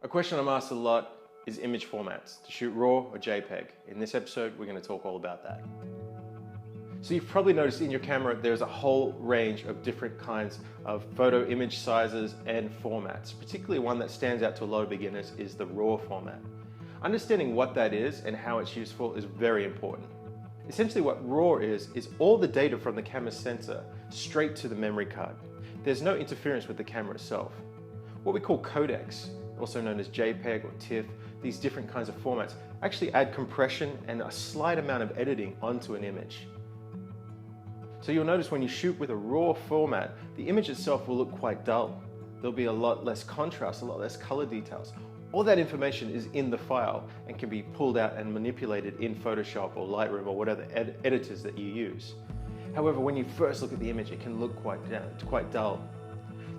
A question I'm asked a lot is image formats, to shoot RAW or JPEG. In this episode, we're going to talk all about that. So you've probably noticed in your camera there's a whole range of different kinds of photo image sizes and formats. Particularly one that stands out to a lot of beginners is the RAW format. Understanding what that is and how it's useful is very important. Essentially what RAW is all the data from the camera's sensor straight to the memory card. There's no interference with the camera itself. What we call codecs, also known as JPEG or TIFF, these different kinds of formats actually add compression and a slight amount of editing onto an image. So you'll notice when you shoot with a RAW format, the image itself will look quite dull. There'll be a lot less contrast, a lot less color details. All that information is in the file and can be pulled out and manipulated in Photoshop or Lightroom or whatever editors that you use. However, when you first look at the image, it can look quite dull.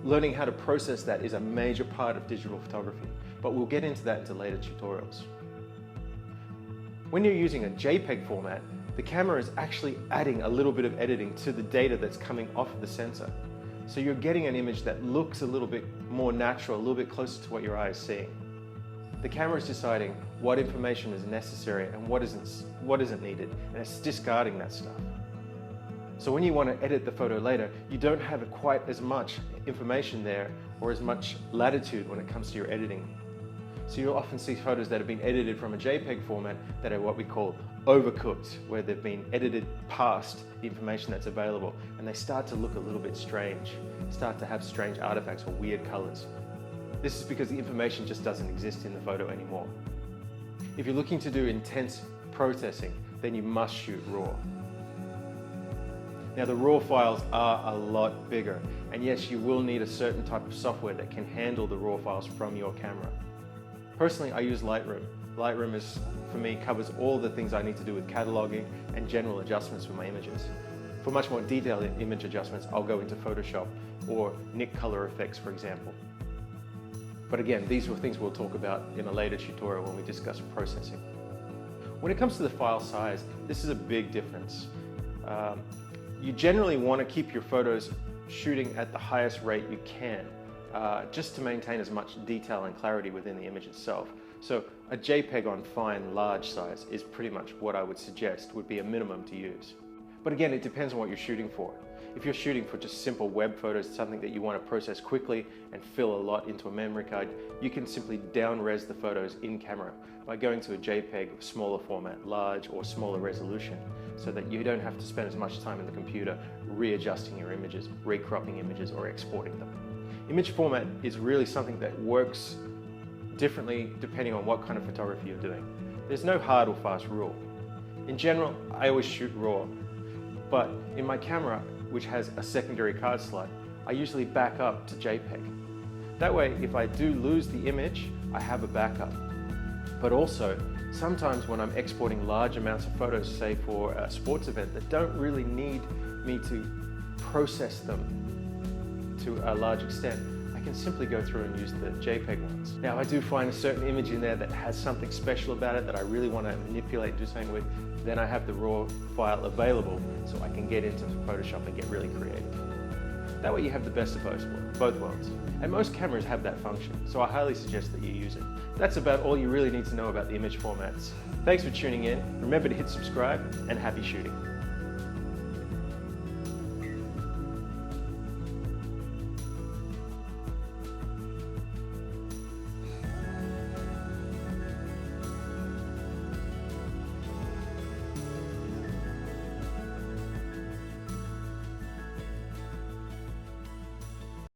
Learning how to process that is a major part of digital photography, but we'll get into that into later tutorials. When you're using a JPEG format, the camera is actually adding a little bit of editing to the data that's coming off of the sensor. So you're getting an image that looks a little bit more natural, a little bit closer to what your eye is seeing. The camera is deciding what information is necessary and what isn't needed, and it's discarding that stuff. So when you want to edit the photo later, you don't have quite as much information there or as much latitude when it comes to your editing. So you'll often see photos that have been edited from a JPEG format that are what we call overcooked, where they've been edited past the information that's available, and they start to look a little bit strange, start to have strange artifacts or weird colors. This is because the information just doesn't exist in the photo anymore. If you're looking to do intense processing, then you must shoot RAW. Now the RAW files are a lot bigger, and yes, you will need a certain type of software that can handle the RAW files from your camera. Personally, I use Lightroom. Lightroom for me, covers all the things I need to do with cataloging and general adjustments for my images. For much more detailed image adjustments, I'll go into Photoshop or Nik Color Effects, for example. But again, these are things we'll talk about in a later tutorial when we discuss processing. When it comes to the file size, this is a big difference. You generally want to keep your photos shooting at the highest rate you can, just to maintain as much detail and clarity within the image itself. So a JPEG on fine, large size is pretty much what I would suggest would be a minimum to use. But again, it depends on what you're shooting for. If you're shooting for just simple web photos, something that you want to process quickly and fill a lot into a memory card, you can simply down-res the photos in camera by going to a JPEG smaller format, large or smaller resolution, so that you don't have to spend as much time in the computer readjusting your images, recropping images, or exporting them. Image format is really something that works differently depending on what kind of photography you're doing. There's no hard or fast rule. In general, I always shoot RAW, but in my camera, which has a secondary card slot, I usually back up to JPEG. That way, if I do lose the image, I have a backup. But also, sometimes when I'm exporting large amounts of photos, say for a sports event that don't really need me to process them to a large extent, I can simply go through and use the JPEG ones. Now, if I do find a certain image in there that has something special about it that I really want to manipulate and do something with, then I have the RAW file available so I can get into Photoshop and get really creative. That way you have the best of both worlds. And most cameras have that function, so I highly suggest that you use it. That's about all you really need to know about the image formats. Thanks for tuning in. Remember to hit subscribe, and happy shooting.